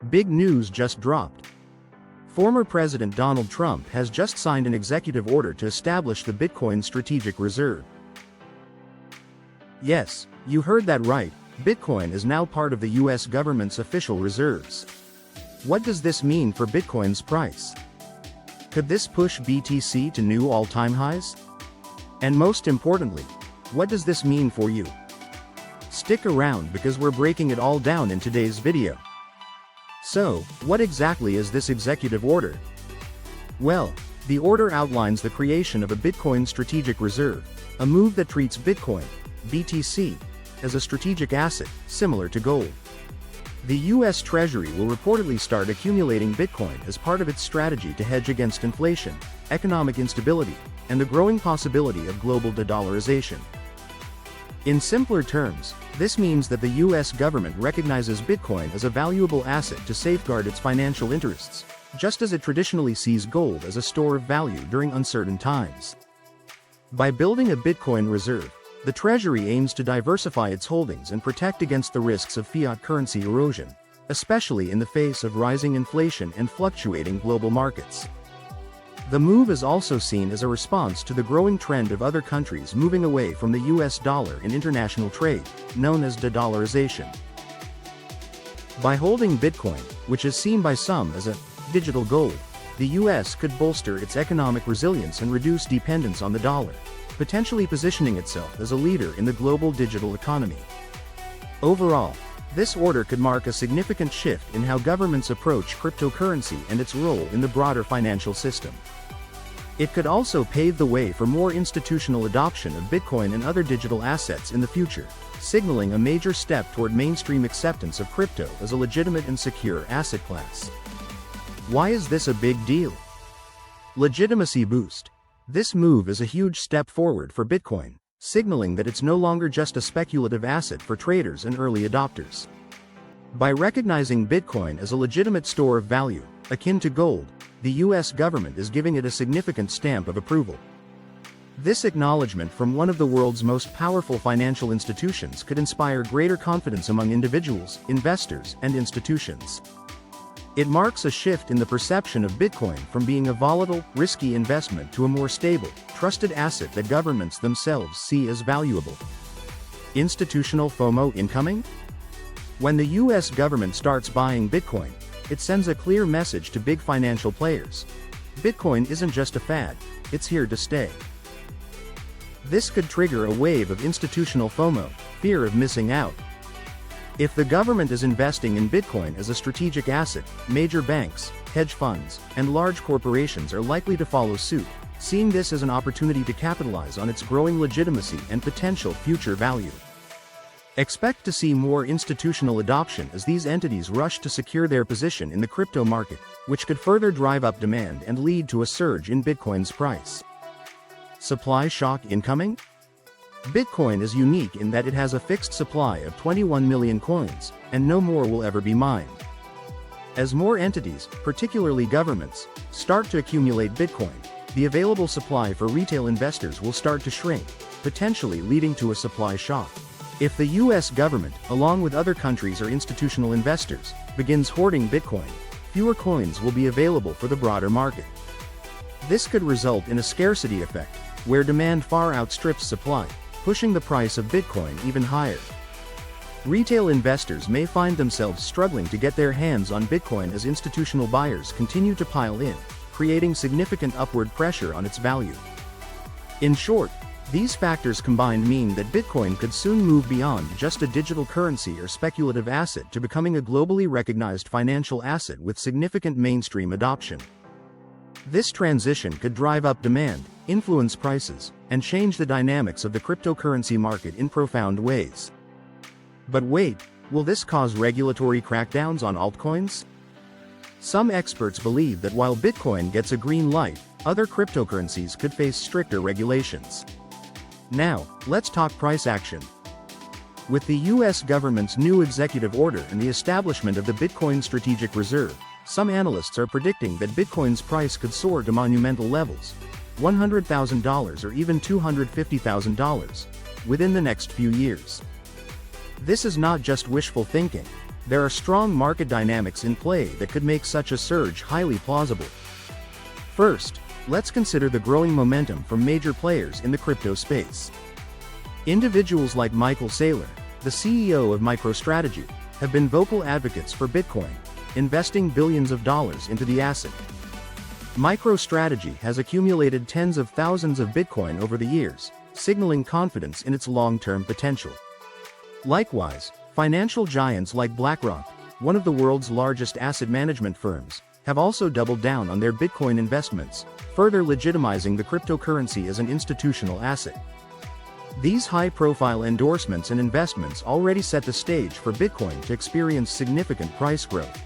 Big news just dropped. Former President Donald Trump has just signed an executive order to establish the Bitcoin Strategic Reserve. Yes, you heard that right, Bitcoin is now part of the US government's official reserves. What does this mean for Bitcoin's price? Could this push BTC to new all-time highs? And most importantly, what does this mean for you? Stick around because we're breaking it all down in today's video. So, what exactly is this executive order? Well, the order outlines the creation of a Bitcoin Strategic Reserve, a move that treats Bitcoin, BTC, as a strategic asset, similar to gold. The US Treasury will reportedly start accumulating Bitcoin as part of its strategy to hedge against inflation, economic instability, and the growing possibility of global de-dollarization. In simpler terms, this means that the US government recognizes Bitcoin as a valuable asset to safeguard its financial interests, just as it traditionally sees gold as a store of value during uncertain times. By building a Bitcoin reserve, the Treasury aims to diversify its holdings and protect against the risks of fiat currency erosion, especially in the face of rising inflation and fluctuating global markets. The move is also seen as a response to the growing trend of other countries moving away from the US dollar in international trade, known as de-dollarization. By holding Bitcoin, which is seen by some as a digital gold, the US could bolster its economic resilience and reduce dependence on the dollar, potentially positioning itself as a leader in the global digital economy. Overall, this order could mark a significant shift in how governments approach cryptocurrency and its role in the broader financial system. It could also pave the way for more institutional adoption of Bitcoin and other digital assets in the future, signaling a major step toward mainstream acceptance of crypto as a legitimate and secure asset class. Why is this a big deal? Legitimacy boost. This move is a huge step forward for Bitcoin, signaling that it's no longer just a speculative asset for traders and early adopters. By recognizing Bitcoin as a legitimate store of value, akin to gold, the US government is giving it a significant stamp of approval. This acknowledgement from one of the world's most powerful financial institutions could inspire greater confidence among individuals, investors, and institutions. It marks a shift in the perception of Bitcoin from being a volatile, risky investment to a more stable, trusted asset that governments themselves see as valuable. Institutional FOMO incoming? When the US government starts buying Bitcoin, it sends a clear message to big financial players. Bitcoin isn't just a fad, it's here to stay. This could trigger a wave of institutional FOMO, fear of missing out. If the government is investing in Bitcoin as a strategic asset, major banks, hedge funds, and large corporations are likely to follow suit, seeing this as an opportunity to capitalize on its growing legitimacy and potential future value. Expect to see more institutional adoption as these entities rush to secure their position in the crypto market, which could further drive up demand and lead to a surge in Bitcoin's price. Supply shock incoming? Bitcoin is unique in that it has a fixed supply of 21 million coins, and no more will ever be mined. As more entities, particularly governments, start to accumulate Bitcoin, the available supply for retail investors will start to shrink, potentially leading to a supply shock. If the US government, along with other countries or institutional investors, begins hoarding Bitcoin, fewer coins will be available for the broader market. This could result in a scarcity effect, where demand far outstrips supply, pushing the price of Bitcoin even higher. Retail investors may find themselves struggling to get their hands on Bitcoin as institutional buyers continue to pile in, creating significant upward pressure on its value. In short, these factors combined mean that Bitcoin could soon move beyond just a digital currency or speculative asset to becoming a globally recognized financial asset with significant mainstream adoption. This transition could drive up demand, influence prices, and change the dynamics of the cryptocurrency market in profound ways. But wait, will this cause regulatory crackdowns on altcoins? Some experts believe that while Bitcoin gets a green light, other cryptocurrencies could face stricter regulations. Now, let's talk price action. With the US government's new executive order and the establishment of the Bitcoin Strategic Reserve, some analysts are predicting that Bitcoin's price could soar to monumental levels, $100,000 or even $250,000, within the next few years. This is not just wishful thinking. there are strong market dynamics in play that could make such a surge highly plausible. First, let's consider the growing momentum from major players in the crypto space. Individuals like Michael Saylor, the CEO of MicroStrategy, have been vocal advocates for Bitcoin, investing billions of dollars into the asset. MicroStrategy has accumulated tens of thousands of Bitcoin over the years, signaling confidence in its long-term potential. Likewise, financial giants like BlackRock, one of the world's largest asset management firms, have also doubled down on their Bitcoin investments, further legitimizing the cryptocurrency as an institutional asset. These high-profile endorsements and investments already set the stage for Bitcoin to experience significant price growth.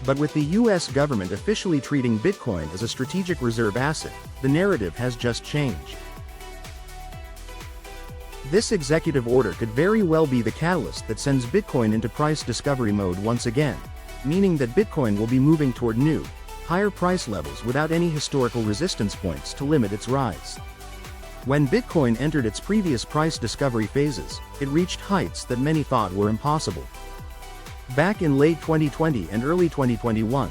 But with the US government officially treating Bitcoin as a strategic reserve asset, the narrative has just changed. This executive order could very well be the catalyst that sends Bitcoin into price discovery mode once again, meaning that Bitcoin will be moving toward new, higher price levels without any historical resistance points to limit its rise. When Bitcoin entered its previous price discovery phases, it reached heights that many thought were impossible. Back in late 2020 and early 2021,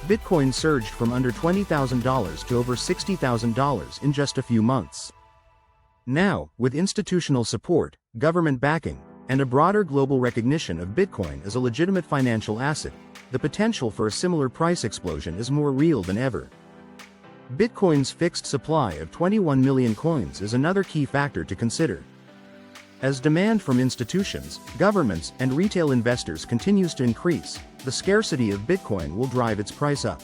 Bitcoin surged from under $20,000 to over $60,000 in just a few months. Now, with institutional support, government backing, and a broader global recognition of Bitcoin as a legitimate financial asset, the potential for a similar price explosion is more real than ever. Bitcoin's fixed supply of 21 million coins is another key factor to consider. As demand from institutions, governments, and retail investors continues to increase, the scarcity of Bitcoin will drive its price up.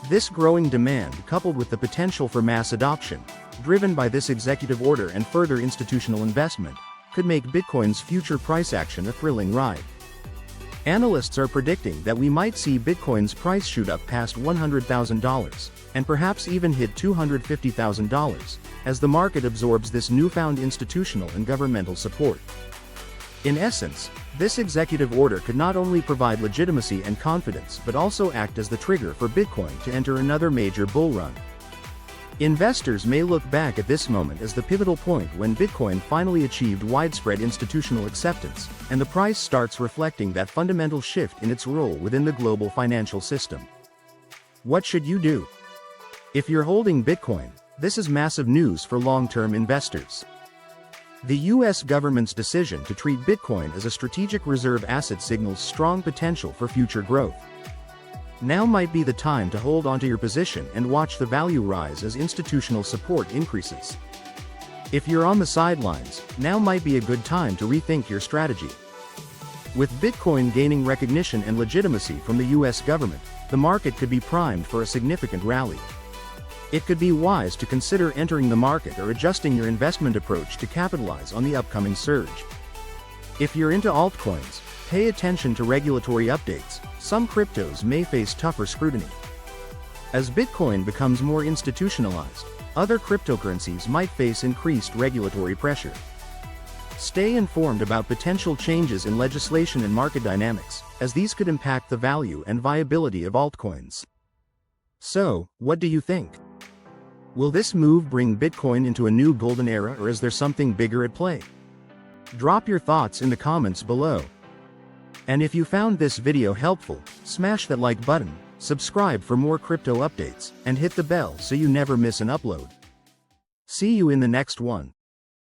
This growing demand, coupled with the potential for mass adoption, driven by this executive order and further institutional investment, could make Bitcoin's future price action a thrilling ride. Analysts are predicting that we might see Bitcoin's price shoot up past $100,000, and perhaps even hit $250,000, as the market absorbs this newfound institutional and governmental support. In essence, this executive order could not only provide legitimacy and confidence but also act as the trigger for Bitcoin to enter another major bull run. Investors may look back at this moment as the pivotal point when Bitcoin finally achieved widespread institutional acceptance, and the price starts reflecting that fundamental shift in its role within the global financial system. What should you do? If you're holding Bitcoin, this is massive news for long-term investors. The US government's decision to treat Bitcoin as a strategic reserve asset signals strong potential for future growth. Now might be the time to hold onto your position and watch the value rise as institutional support increases. If you're on the sidelines, now might be a good time to rethink your strategy. With Bitcoin gaining recognition and legitimacy from the US government, the market could be primed for a significant rally. It could be wise to consider entering the market or adjusting your investment approach to capitalize on the upcoming surge. If you're into altcoins, pay attention to regulatory updates. Some cryptos may face tougher scrutiny. As Bitcoin becomes more institutionalized, other cryptocurrencies might face increased regulatory pressure. Stay informed about potential changes in legislation and market dynamics, as these could impact the value and viability of altcoins. So, what do you think? Will this move bring Bitcoin into a new golden era, or is there something bigger at play? Drop your thoughts in the comments below. And if you found this video helpful, smash that like button, subscribe for more crypto updates, and hit the bell so you never miss an upload. See you in the next one.